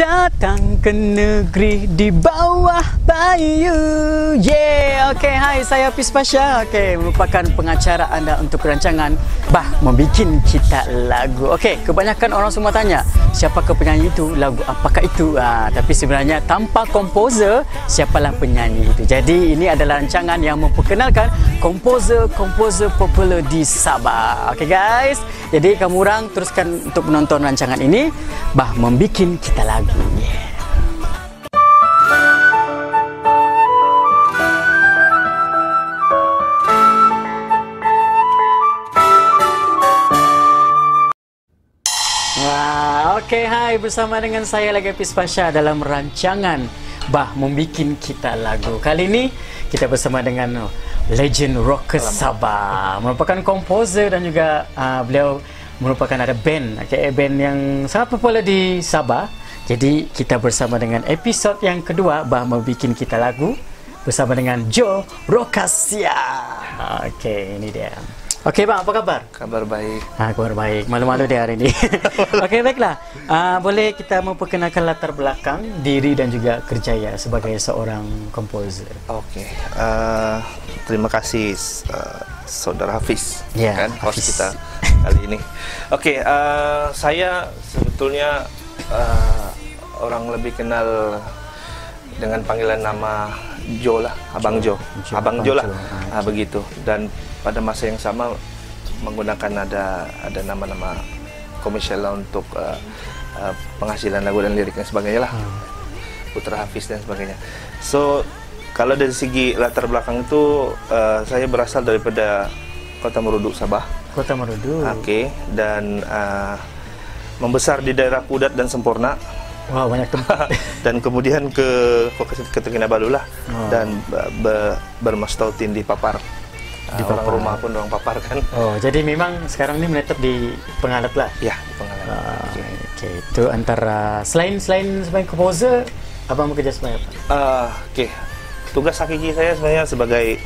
datang ke negeri di bawah bayu. Yeah, okay, hai, saya Hafiz Pasha. Okay, merupakan pengacara anda untuk rancangan Bah Membikin Kita Lagu. Okay, kebanyakan orang semua tanya, siapakah penyanyi itu, lagu apakah itu? Tapi sebenarnya tanpa komposer, siapalah penyanyi itu. Jadi ini adalah rancangan yang memperkenalkan komposer-komposer popular di Sabah. Okay guys, jadi kamu orang teruskan untuk menonton rancangan ini, Bah Membikin Kita Lagu. Yeah. Oke, hai, bersama dengan saya lagi Hafiz Pasha dalam rancangan Bah Membikin Kita Lagu. Kali ini kita bersama dengan legend rocker Sabah, merupakan komposer dan juga beliau merupakan ada band, band yang sangat popular di Sabah. Jadi kita bersama dengan episod yang kedua Bah Membikin Kita Lagu bersama dengan Joe Rokasia. Oke, ini dia. Oke bang, apa kabar? Kabar baik. Kabar baik. Malu-malu dia hari ini. Oke, baiklah. Boleh kita memperkenalkan latar belakang diri dan juga kerjaya sebagai seorang komposer? Oke. Terima kasih saudara Hafiz, kan host kita kali ini. Oke, saya sebetulnya orang lebih kenal dengan panggilan nama Joe lah, Abang Joe. Abang Joe lah, begitu. Dan pada masa yang sama menggunakan ada nama-nama komersial untuk penghasilan lagu dan lirik dan sebagainya lah, Putra Hafiz dan sebagainya. So kalau dari segi latar belakang itu saya berasal daripada Kota Meruduk, Sabah. Kota Meruduk. Oke, dan membesar di daerah Pudat dan Semporna. Wow, banyak tempat. Dan kemudian ke Kinabalu lah, dan bermastautin di Papar. Orang rumah pun orang Papar kan. Oh, jadi memang sekarang ini menetap di Pengalat lah? Ya, di Pengalat. Oke, itu antara selain sebagai komposer, abang bekerja sebagai apa? Oke, tugas hakiki saya sebenarnya sebagai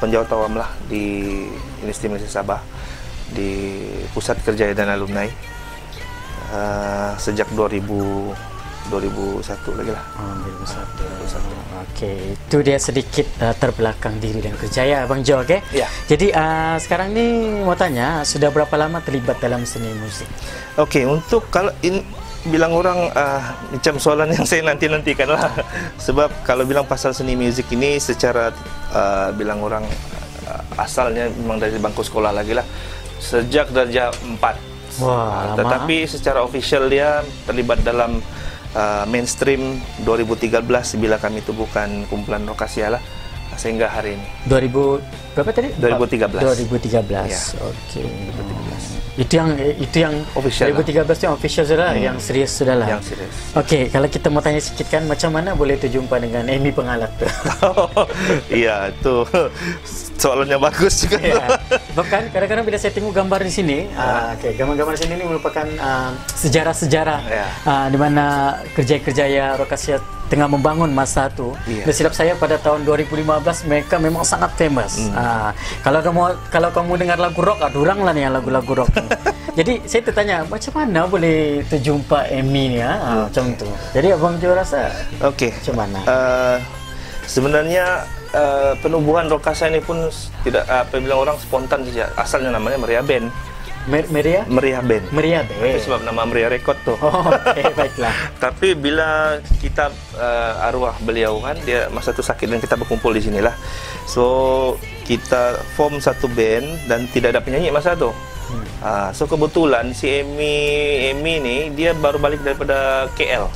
penjawat awam lah di Institut Sabah, di Pusat Kerjaya dan Alumni sejak 2001 lagi lah. 2001. Oke, itu dia sedikit terbelakang diri dan kerjaya Abang Joe, oke? Ya. Jadi sekarang ini mau tanya, sudah berapa lama terlibat dalam seni musik? Oke, untuk kalau bilang orang macam soalan yang saya nanti-nantikan lah. Sebab kalau bilang pasal seni musik ini secara bilang orang asalnya memang dari bangku sekolah lagi lah. Sejak darjah 4. Wah, tetapi secara official dia terlibat dalam mainstream 2013 bila kami itu bukan kumpulan Rokasia lah, sehingga hari ini. 2000 berapa tadi? 2013. 2013. Ya. Oke. 2013. Itu yang official 2013 itu yang official sudah, yang serius sudah lah. Yang serius. Oke, kalau kita mau tanya sedikit kan, macam mana boleh terjumpa dengan Amy Pengalat tuh? Iya, itu soalannya bagus juga. Ya. Bahkan kadang-kadang bila saya tengok gambar di sini, gambar-gambar di sini ini merupakan sejarah-sejarah di mana kerjaya-kerjaya Rokasia tengah membangun masa itu. Dan silap saya pada tahun 2015 mereka memang sangat famous. Kalau kamu dengar lagu rock, durang lah nih yang lagu-lagu rock. Jadi saya tertanya, macam mana boleh terjumpa Amy ni macam tu. Jadi Abang Joe rasa macam mana? Sebenarnya penubuhan Rokasia ini pun tidak bilang orang spontan saja. Asalnya namanya Meriah Band. Meriah Band. Meriah Band. Itu sebab nama Meriah Record tuh. Oh, baiklah. Tapi bila kita arwah beliau kan, dia masa itu sakit dan kita berkumpul di sinilah. So kita form satu band dan tidak ada penyanyi masa itu. So kebetulan si Amy ni dia baru balik daripada KL.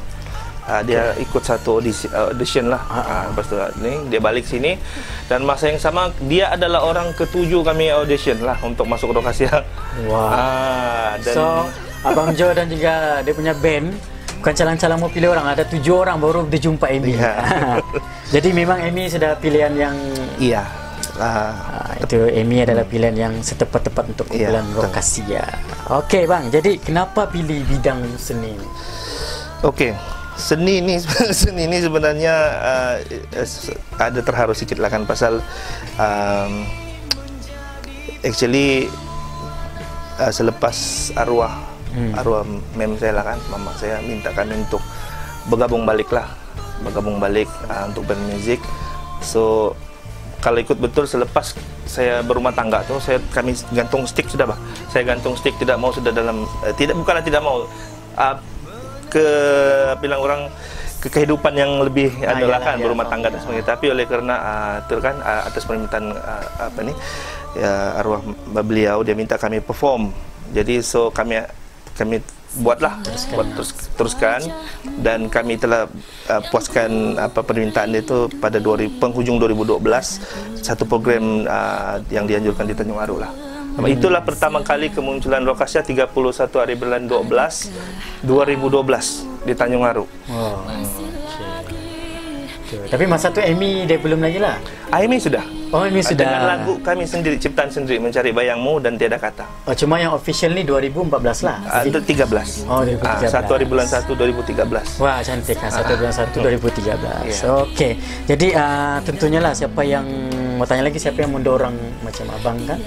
Dia ikut satu audition lah. Lepas tu ni dia balik sini dan masa yang sama dia adalah orang ketujuh kami audition lah untuk masuk Rokasia. Wah. So Abang Joe dan juga dia punya band bukan calang-calang mau pilih orang, ada 7 orang baru dijumpa Amy. Jadi memang Amy sudah pilihan yang itu Amy adalah pilihan yang setepat-tepat untuk kumpulan Rokasia. Okey bang, jadi kenapa pilih bidang seni? Okey. Seni ini sebenarnya ada terharu sikit lah kan pasal actually selepas arwah mem saya lah kan, mama saya minta kami untuk bergabung balik untuk bermusik. So kalau ikut betul selepas saya berumah tangga tuh, kami gantung stick sudah, bah. Saya gantung stick, tidak mau sudah dalam bukanlah tidak mau bilang orang ke kehidupan yang lebih adalah kan berumah tangga dan sebagainya. Tapi oleh karena itu kan atas permintaan arwah beliau, dia minta kami perform. Jadi so kami teruskan dan kami telah puaskan permintaan itu pada penghujung 2012 satu program yang dianjurkan di Tanjung Aru lah. Itulah pertama kali kemunculan Rokasia 31 hari bulan 12 2012 di Tanjung Aru. Wow. Tapi masa tu Amy dia belum lagi lah. Amy sudah. Oh, Amy sudah. Dengan lagu kami sendiri, ciptaan sendiri, Mencari Bayangmu dan Tiada Kata. Oh, cuma yang official ni 2014 lah. Itu 13. Oh, 2013. 1 hari bulan 1 2013. Wah, cantik kan. 1 bulan 1 2013. Okey. Jadi tentunya lah siapa yang mau tanya lagi, siapa yang mendorong macam abang kan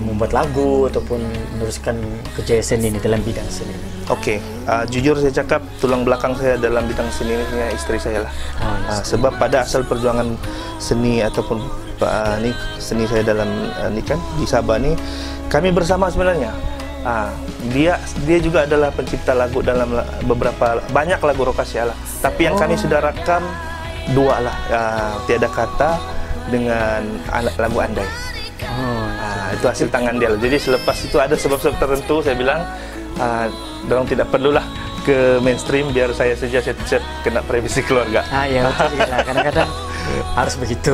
membuat lagu ataupun meneruskan kerja seni ini dalam bidang seni. Okey, jujur saya cakap tulang belakang saya dalam bidang seni ini istri saya lah. Sebab pada asal perjuangan seni ataupun seni saya dalam ni kan di Sabah ni kami bersama sebenarnya. Dia juga adalah pencipta lagu dalam banyak lagu Rokasia lah. Tapi yang kami sudah rakam 2 lah, Tiada Kata dengan lagu Andai. Itu hasil tangan dia lah. Jadi selepas itu ada sebab-sebab tertentu saya bilang dorang tidak perlulah ke mainstream, biar saya saja saya kena privasi keluarga. Ya betul juga lah. Kadang-kadang harus begitu.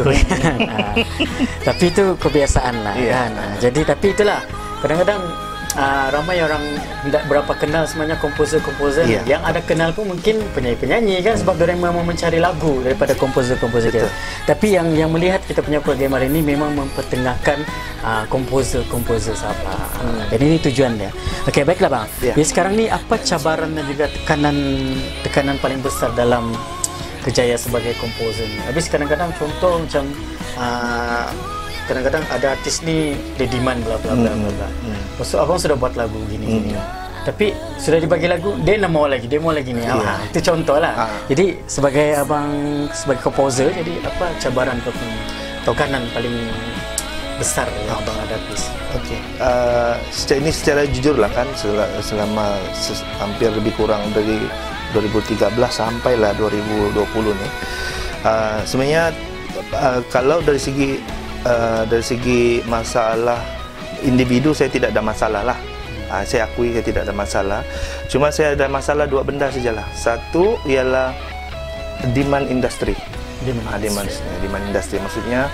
Tapi itu kebiasaan lah kan. Jadi tapi itulah kadang-kadang ramai orang tidak berapa kenal sebenarnya komposer-komposer. Yang ada kenal pun mungkin penyanyi-penyanyi kan, sebab mereka memang mencari lagu daripada komposer-komposer kita. Tapi yang melihat kita punya program hari ini memang mempertengahkan komposer-komposer Sabah. Jadi ini tujuan dia. Okey, baiklah bang. Jadi sekarang ni apa cabaran dan juga tekanan paling besar dalam kejayaan sebagai komposer ni? Habis kadang-kadang contoh macam kadang-kadang ada artis ni dia demand bla bla bla bla. Maksud abang sudah buat lagu gini. Tapi sudah dibagi lagu, dia nak mau lagi ni. Itu contoh lah. Jadi sebagai abang sebagai komposer, jadi apa cabaran ataupun tekanan paling besar yang abang hadapi? Okey. Ini secara jujur lah kan, selama hampir lebih kurang dari 2013 sampailah 2020 ni. Sebenarnya kalau dari segi masalah individu saya tidak ada masalah lah. Saya akui saya tidak ada masalah. Cuma saya ada masalah 2 benda sajalah. Satu ialah demand industri. Demand industri maksudnya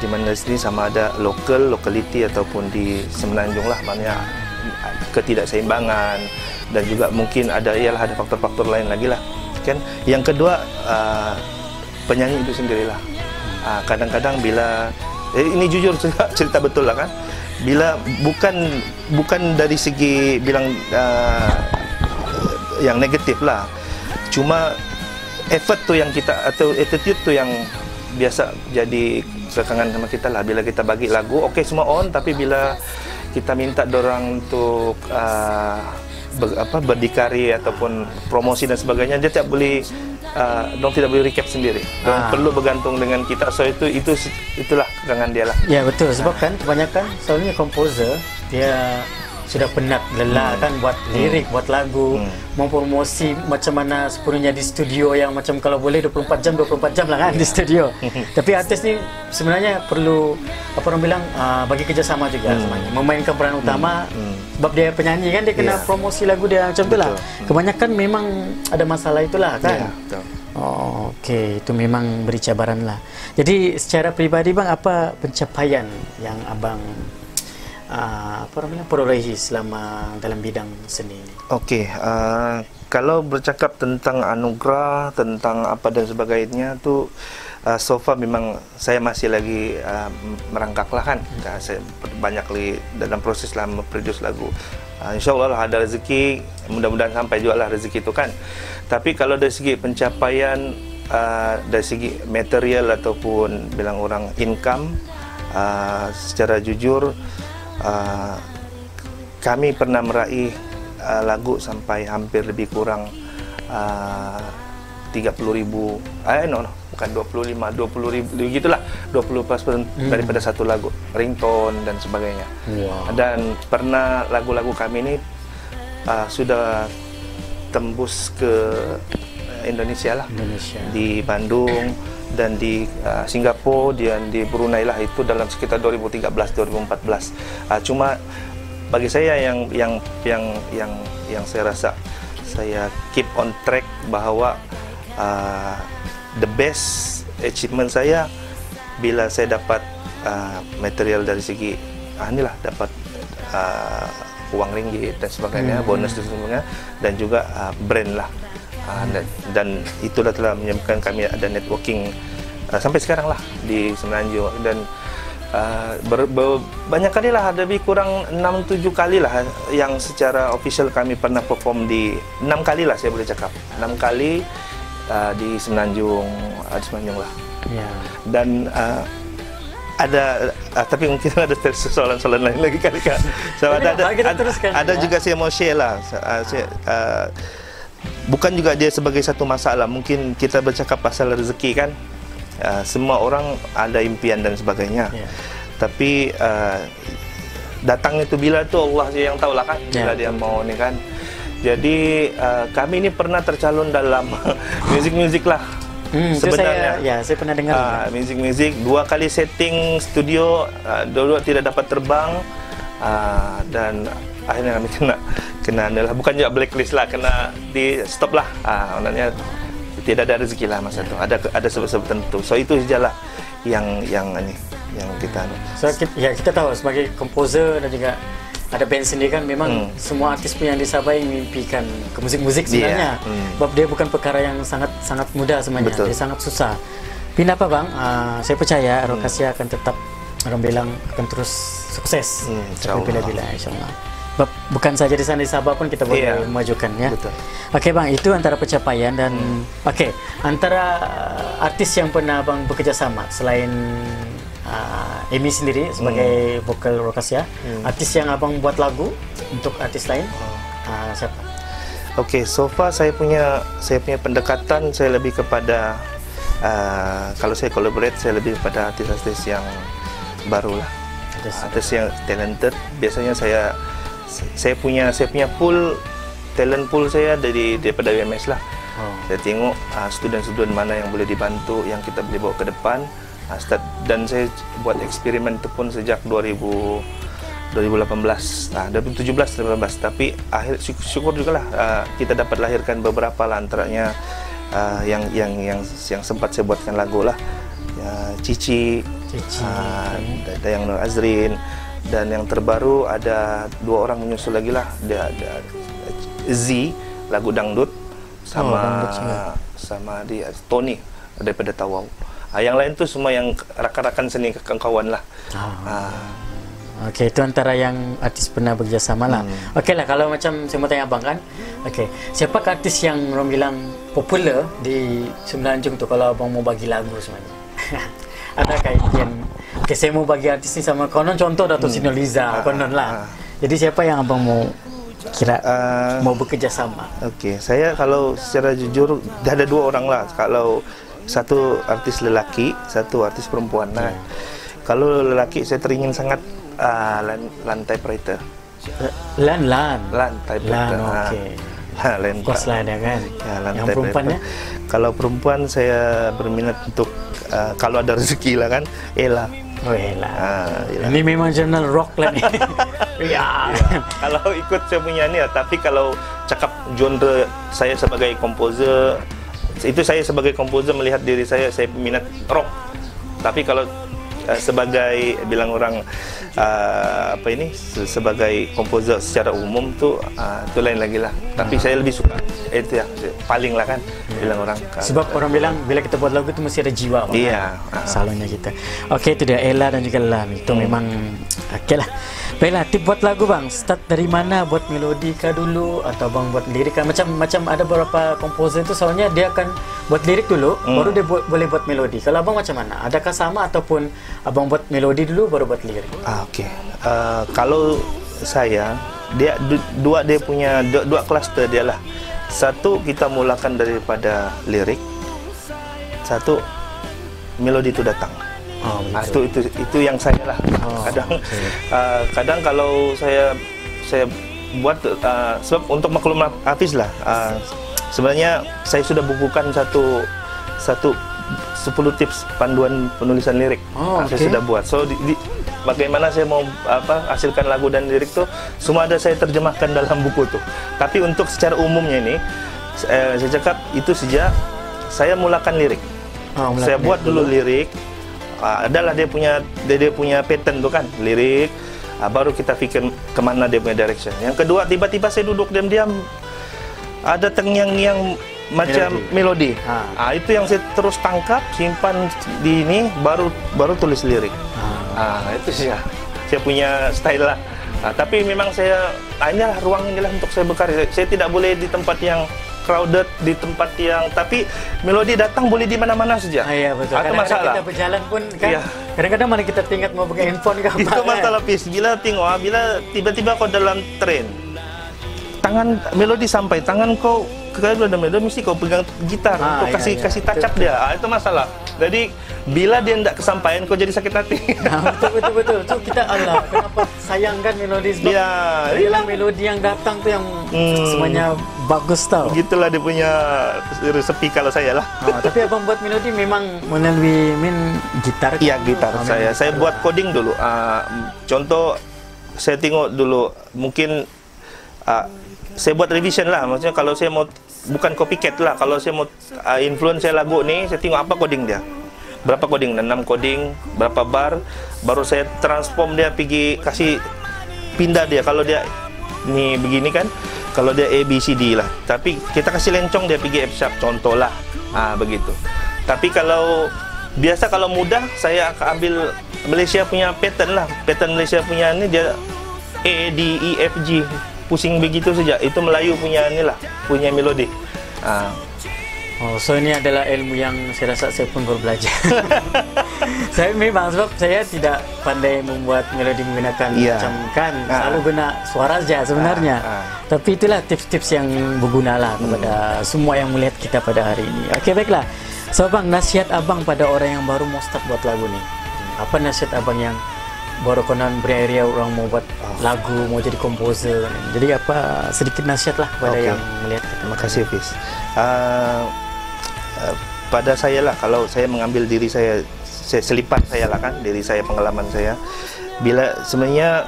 demand industri sama ada locality ataupun di Semenanjung lah, maknanya ketidakseimbangan, dan juga mungkin ada faktor-faktor lain lagi lah kan. Yang kedua penyanyi itu sendirilah. Kadang-kadang bila ini jujur cerita betul lah kan, bila bukan dari segi bilang yang negatif lah, cuma effort tu yang kita atau attitude tu yang biasa jadi kekangan sama kita lah. Bila kita bagi lagu, okey semua on, tapi bila kita minta dorang untuk berdikari ataupun promosi dan sebagainya, dia tidak boleh tidak boleh recap sendiri. Perlu bergantung dengan kita. So itulah kekangan dia lah. Ya betul, sebab kan kebanyakan soalnya komposer dia sudah penat lelah kan buat lirik, buat lagu, mau promosi macam mana sepenuhnya di studio yang macam kalau boleh 24 jam lah kan di studio. Tapi artis ni sebenarnya perlu apa orang bilang bagi kerjasama juga sebenarnya, memainkan peran utama. Sebab dia penyanyi kan, dia kena promosi lagu dia macam tu lah. Kebanyakan memang ada masalah itulah kan. Okey, itu memang beri cabaran lah. Jadi secara peribadi bang, apa pencapaian yang abang perolehi selama dalam bidang seni ini? Okey, kalau bercakap tentang anugerah, tentang apa dan sebagainya tu, so far memang saya masih lagi merangkak lah kan. Saya banyak lagi dalam proses lah memproduce lagu. InsyaAllah lah ada rezeki, mudah-mudahan sampai juga lah rezeki itu kan. Tapi kalau dari segi pencapaian, dari segi material ataupun bilang orang income, secara jujur kami pernah meraih lagu sampai hampir lebih kurang 30.000, bukan 25, 20.000 gitulah, 20% daripada satu lagu, ringtone dan sebagainya. Dan pernah lagu-lagu kami ini sudah tembus ke Indonesia lah, di Bandung dan di Singapura dan di Brunei lah, itu dalam sekitar 2013-2014. Cuma bagi saya yang saya rasa saya keep on track bahwa the best achievement saya bila saya dapat material dari segi inilah, dapat uang ringgit dan sebagainya, bonus dan sebagainya, dan juga brand lah. Dan itulah telah menyebabkan kami ada networking sampai sekarang lah di Semenanjung. Dan banyak kali lah, ada lebih kurang 6-7 kali lah yang secara official kami pernah perform di 6 kali lah, saya boleh cakap 6 kali di Semenanjung lah. Dan ada tapi mungkin ada soalan-soalan lain lagi kali Kak. So, ada juga saya mau share lah. Bukan juga dia sebagai satu masalah. Mungkin kita bercakap pasal rezeki kan. Semua orang ada impian dan sebagainya. Tapi datang itu bila tu Allah yang tahu lah kan. Bila dia mau ni kan. Jadi kami ini pernah tercalon dalam music lah. Sebenarnya saya pernah dengar music 2 kali setting studio, dua tidak dapat terbang, dan akhirnya kami kena adalah bukan juga blacklist lah, kena di stop lah. Maknanya tidak ada rezeki lah masa itu, ada sebab-sebab tertentu. So itu sajalah yang kita kita tahu sebagai komposer dan juga ada band sendiri kan, memang semua artis pun yang di Sabah mimpikan ke musik sebenarnya. Sebab dia bukan perkara yang sangat mudah sebenarnya. Dia sangat susah. Tapi apa bang, saya percaya Rokasia akan tetap, orang bilang akan terus sukses sampai bila-bila, insyaAllah. Bukan saja di sana di Sabah pun kita boleh memajukan ya. Okey bang, itu antara pencapaian. Dan okey, antara artis yang pernah abang bekerja sama selain Amy sendiri sebagai vokal Rokasia, artis yang abang buat lagu untuk artis lain siapa? Okey, so far saya punya pendekatan saya lebih kepada kalau saya collaborate, saya lebih kepada artis-artis yang baru lah, artis yang talented. Biasanya saya punya pool, talent pool saya daripada WMS lah. Saya tengok student-student mana yang boleh dibantu, yang kita boleh bawa ke depan. Dan saya buat eksperimen itu pun sejak 2018, 2017-2018. Tapi syukur juga lah kita dapat lahirkan beberapa lah, antaranya yang sempat saya buatkan lagu lah, Cici, Dayang Nur Azrin, dan yang terbaru ada 2 orang menyusul lagi lah, ada Z, lagu dangdut, sama dia Tony daripada Tawau. Yang lain tu semua yang rakan-rakan seni, kawan-kawan lah. Okey, itu antara yang artis pernah bekerjasama lah. Okey lah, kalau macam saya mau tanya abang kan, okey, siapakah artis yang orang bilang popular di Semenanjung tu kalau abang mau bagi lagu sebenarnya? Adakah yang saya mau bagi artis ni sama konon, contoh Dato' Siti Nurhaliza, konon lah. Jadi siapa yang abang mau kira mau bekerja sama? Okey, saya kalau secara jujur ada 2 orang lah. Kalau satu artis lelaki, satu artis perempuan. Nah, kalau lelaki saya teringin sangat Lantai Praita. Lantai Praita. Okey. Kos lah dia kan. Yang perempuannya? Kalau perempuan saya berminat untuk kalau ada rezeki lah kan, Ella. Oh Ella. Ini memang jurnal rock lah ni. Kalau ikut saya punya ni lah. Tapi kalau cakap genre saya sebagai komposer, itu saya sebagai komposer melihat diri saya minat rock. Tapi kalau sebagai bilang orang sebagai komposer secara umum tu itu lain lagi lah. Tapi saya lebih suka itu ya paling lah kan bilang orang. Sebab orang bilang bila kita buat lagu tu mesti ada jiwa. Iya. Selalunya kita. Okey, itu dia Ella dan juga Lam. Itu memang okey lah. Baiklah, tip buat lagu bang, start dari mana? Buat melodi kah dulu atau bang buat lirik kah? Macam ada beberapa komposer tu soalnya dia akan buat lirik dulu, baru dia boleh buat melodi. Kalau abang macam mana? Adakah sama ataupun abang buat melodi dulu baru buat lirik? Okey. Kalau saya dia punya dua kluster dia lah. Satu, kita mulakan daripada lirik. Satu, melodi itu datang. Itu yang saya lah. Kadang kalau saya buat sebab untuk maklumat Hafiz lah. Sebenarnya saya sudah bukukan satu 10 tips panduan penulisan lirik. Saya sudah buat. So bagaimana saya mau hasilkan lagu dan lirik tuh semua ada saya terjemahkan dalam buku tuh. Tapi untuk secara umumnya ini saya cakap itu sejak saya mulakan lirik. Saya buat dulu lirik. Adalah dia punya pattern tuh kan, lirik. Baru kita pikir kemana dia punya direction. Yang kedua, tiba-tiba saya duduk diam-diam ada terngiang-ngiang macam melodi. Itu yang saya terus tangkap, simpan di ini, baru tulis lirik. Itu sih ya, saya punya style lah. Tapi memang saya, inilah ruang inilah untuk saya berkarya. Saya tidak boleh di tempat yang crowded, di tempat yang, tapi melodi datang boleh di mana-mana saja. Iya betul. Kadang-kadang kita berjalan pun kan, kadang-kadang mana kita tinggal mau pakai handphone ke apa. Itu masalah Pis. Bila tengok, bila tiba-tiba kau dalam tren, tangan melodi sampai tangan kau kalau ada melodi mesti kau pegang gitar untuk kasih touch up dia. Itu masalah. Jadi bila dia tidak kesampaian kau jadi sakit hati. Betul. So kita kenapa sayangkan melodi sebab bila melodi yang datang tuh yang semuanya bagus tau. Gitulah dia punya resepi kalau saya lah. Tapi abang buat melodi memang melalui gitar. Iya gitar saya buat coding dulu. Contoh saya tengok dulu mungkin saya buat revision lah, maksudnya kalau saya mau bukan copycat lah, kalau saya mau influence saya lagu ni, saya tengok apa coding dia, berapa coding, 6 coding, berapa bar, baru saya transform dia pergi kasih pindah dia. Kalau dia ni begini kan, kalau dia A B C D lah, tapi kita kasih lencong dia pergi F sharp contoh lah, begitu. Tapi kalau biasa kalau mudah saya akan ambil Malaysia punya pattern lah, pattern Malaysia punya ni dia A D E F G. Pusing begitu saja, itu Melayu punya inilah, punya melodi. So ini adalah ilmu yang saya rasa saya pun baru belajar. Saya memang sebab saya tidak pandai membuat melodi menggunakan macam kan, selalu guna suara saja sebenarnya. Tapi itulah tips-tips yang berguna lah kepada semua yang melihat kita pada hari ini. Okey baiklah. So bang, nasihat abang pada orang yang baru mau start buat lagu ni. Apa nasihat abang yang baru konon beria-ria orang mau buat lagu, mau jadi komposer. Jadi apa sedikit nasihat lah kepada yang melihat kita. Terima kasih Hafiz. Pada saya lah, kalau saya mengambil diri saya selipat saya lah kan, diri saya, pengalaman saya. Bila sebenarnya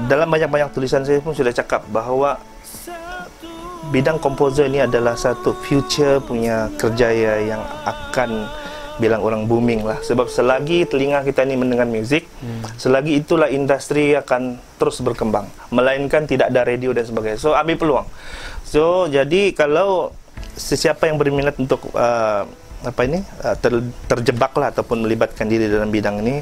dalam banyak-banyak tulisan saya pun sudah cakap bahawa bidang komposer ini adalah satu future punya kerjaya yang akan bilang orang booming lah, sebab selagi telinga kita ni mendengar muzik, selagi itulah industri akan terus berkembang, melainkan tidak ada radio dan sebagainya. So ambil peluang. So jadi kalau sesiapa yang berminat untuk terjebak lah ataupun melibatkan diri dalam bidang ini,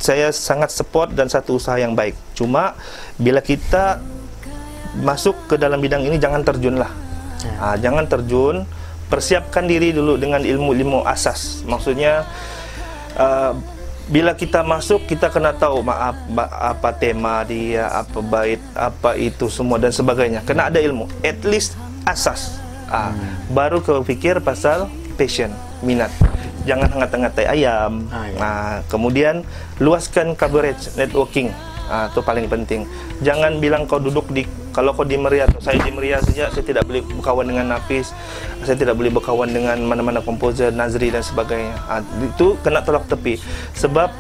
saya sangat support dan satu usaha yang baik. Cuma bila kita masuk ke dalam bidang ini jangan terjun lah, jangan terjun. Persiapkan diri dulu dengan ilmu-ilmu asas. Maksudnya bila kita masuk kita kena tahu apa tema dia, apa bait, apa itu semua dan sebagainya. Kena ada ilmu, at least asas. Baru kau fikir pasal passion, minat. Jangan hangat-hangat ayam. Kemudian luaskan coverage networking. Itu paling penting. Jangan bilang kau duduk kalau kau di Meria, saya di Meria saja, saya tidak boleh berkawan dengan Hafiz, saya tidak boleh berkawan dengan mana-mana komposer, Nazri dan sebagainya. Itu kena tolak tepi. Sebab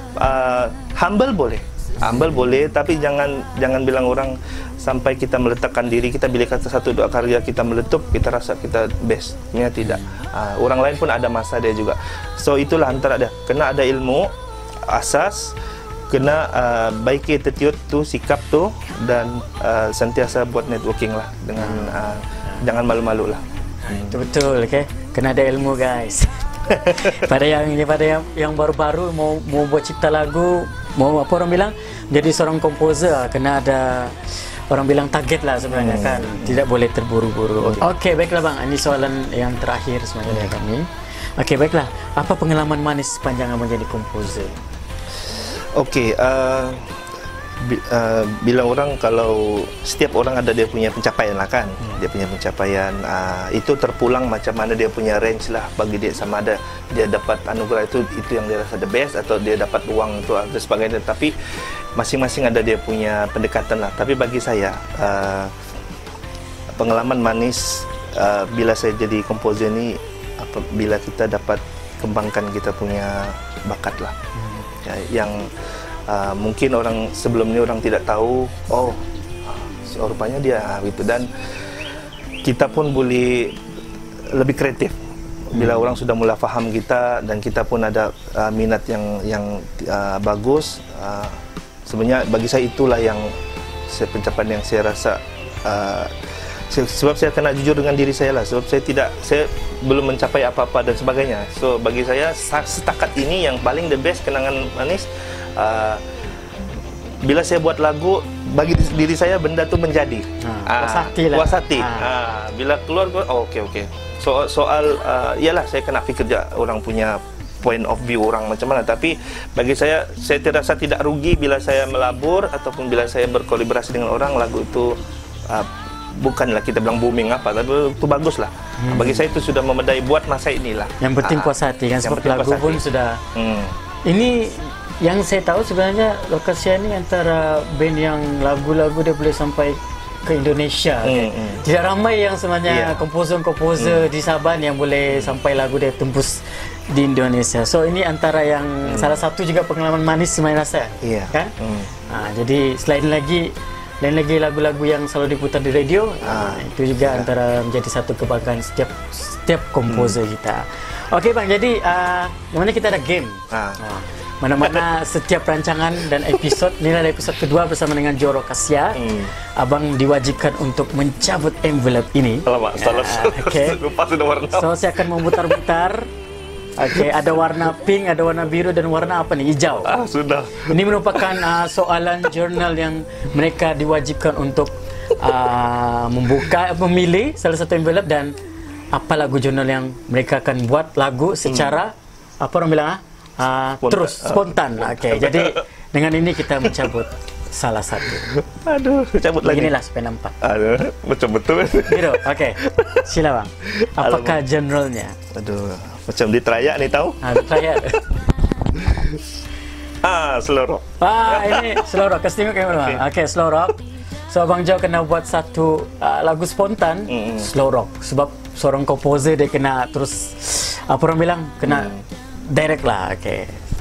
humble boleh, tapi jangan bilang orang sampai kita meletakkan diri kita, bila kata satu dua karya kita meletup, kita rasa kita best. Ini tidak. Orang lain pun ada masa dia juga. So itulah antara dia. Kena ada ilmu asas, kena baiki attitude tu, sikap tu, dan sentiasa buat networking lah dengan jangan malu-malu lah. Itu betul, okay? Kena ada ilmu guys. pada yang baru-baru mau buat cipta lagu, mau apa orang bilang, jadi seorang komposer, kena ada orang bilang target lah sebenarnya kan, tidak boleh terburu-buru. Okey, baiklah bang, ini soalan yang terakhir sebenarnya dari kami. Okey, baiklah, apa pengalaman manis sepanjang abang jadi komposer? Okey, bilang orang kalau setiap orang ada dia punya pencapaian lah kan, dia punya pencapaian, itu terpulang macam mana dia punya range lah bagi dia, sama ada dia dapat anugerah itu yang dia rasa the best, atau dia dapat uang itu dan sebagainya. Tapi masing-masing ada dia punya pendekatan lah. Tapi bagi saya pengalaman manis bila saya jadi komposer ni, bila kita dapat kembangkan kita punya bakat lah, yang mungkin orang sebelum ni orang tidak tahu, rupanya dia gitu, dan kita pun boleh lebih kreatif bila orang sudah mula faham kita, dan kita pun ada minat yang bagus. Sebenarnya bagi saya itulah yang pencapaian yang saya rasa, sebab saya kena jujur dengan diri saya lah, sebab saya belum mencapai apa-apa dan sebagainya. So bagi saya setakat ini yang paling the best kenangan manis, bila saya buat lagu, bagi diri saya benda tu menjadi puas hati. Bila keluar, okey. Soal ialah saya kena fikir orang punya point of view orang macam mana. Tapi bagi saya terasa tidak rugi bila saya melabur ataupun bila saya berkolaborasi dengan orang, lagu itu bukanlah kita bilang booming apa, tapi itu bagus lah. Bagi saya itu sudah memadai buat masa inilah. Yang penting puas hati kan, sebab lagu pun sudah. Ini yang saya tahu sebenarnya Lokasia ni antara band yang lagu-lagu dia boleh sampai ke Indonesia. Tidak ramai yang sebenarnya komposer-komposer di Sabah yang boleh sampai lagu dia tembus di Indonesia. So ini antara yang salah satu juga pengalaman manis sebenarnya rasa, kan? Jadi selain lagi lagu-lagu yang selalu diputar di radio, itu juga antara menjadi satu kebanggaan setiap komposer kita. Okey bang, jadi mana kita ada game. Mana-mana setiap rancangan dan episod, ini adalah episod kedua bersama dengan Jo Rokasia. Abang diwajibkan untuk mencabut envelope ini. Alamak, salah. Okay. Lupa sudah warna. So saya akan memutar-mutar. Okey, ada warna pink, ada warna biru, dan warna apa nih? Hijau. Sudah. Ini merupakan soalan jurnal yang mereka diwajibkan untuk memilih salah satu envelope, dan apa lagu jurnal yang mereka akan buat lagu secara apa orang bilang spontan. Okey, jadi dengan ini kita mencabut salah satu. Aduh, cabut lagi. Inilah supaya nampak. Aduh, macam betul. Biru. Okey. Sila bang. Apakah jurnalnya? Aduh, macam di terayak ni tahu? Terayak. Slow rock. Ini slow rock. Kasih tengok kamera. Okey, slow rock. So Abang Jo kena buat satu lagu spontan slow rock, sebab seorang komposer dia kena terus apa orang bilang, kena direct lah.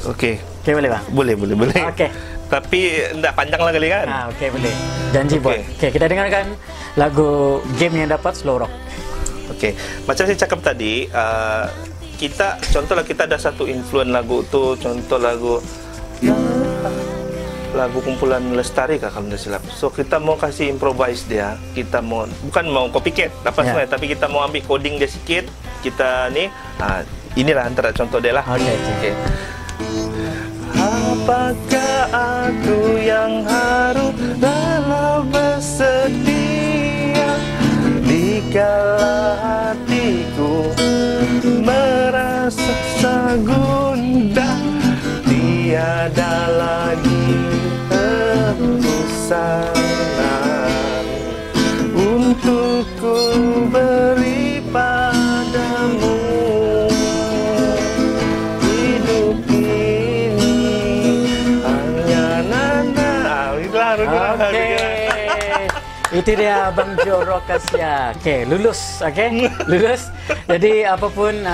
Okey, boleh bang? Boleh. Okey. Tapi tidak panjang lah kali kan? Okey, boleh. Janji buat. Okey, kita dengarkan lagu game yang dapat slow rock. Okey, macam saya cakap tadi, contohlah kita ada satu influence lagu tu, contoh lagu kumpulan Lestari kah kalau tidak silap. So kita mau kasih improvise dia, kita bukan mau copycat apa semua, tapi kita mau ambil coding dia sikit. Kita ni, inilah antara contoh dia lah. Okey. Apakah aku yang harus rela bersedia dikala hatiku merasa gundah, tiada lagi pesanan untuk ku beri padamu. Hidup ini hanya Itu dia Abang Jo Rokasia. Okey, lulus. Lulus. Jadi apapun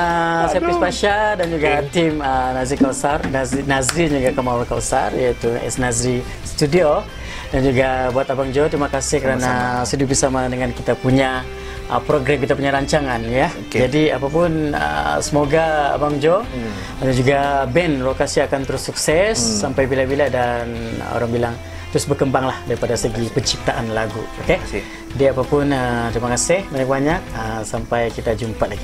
saya Pasha dan juga tim Nazri Kausar, Nazri juga Kamal Kausar, iaitu S Nazri Studio, dan juga buat Abang Jo, terima kasih kerana sudi bersama dengan kita punya program, kita punya rancangan ya. Jadi apapun semoga Abang Jo dan juga band Rokasia akan terus sukses sampai bila-bila, dan orang bilang terus berkembanglah daripada segi penciptaan lagu. Okey. Dia apapun terima kasih banyak-banyak, sampai kita jumpa lagi.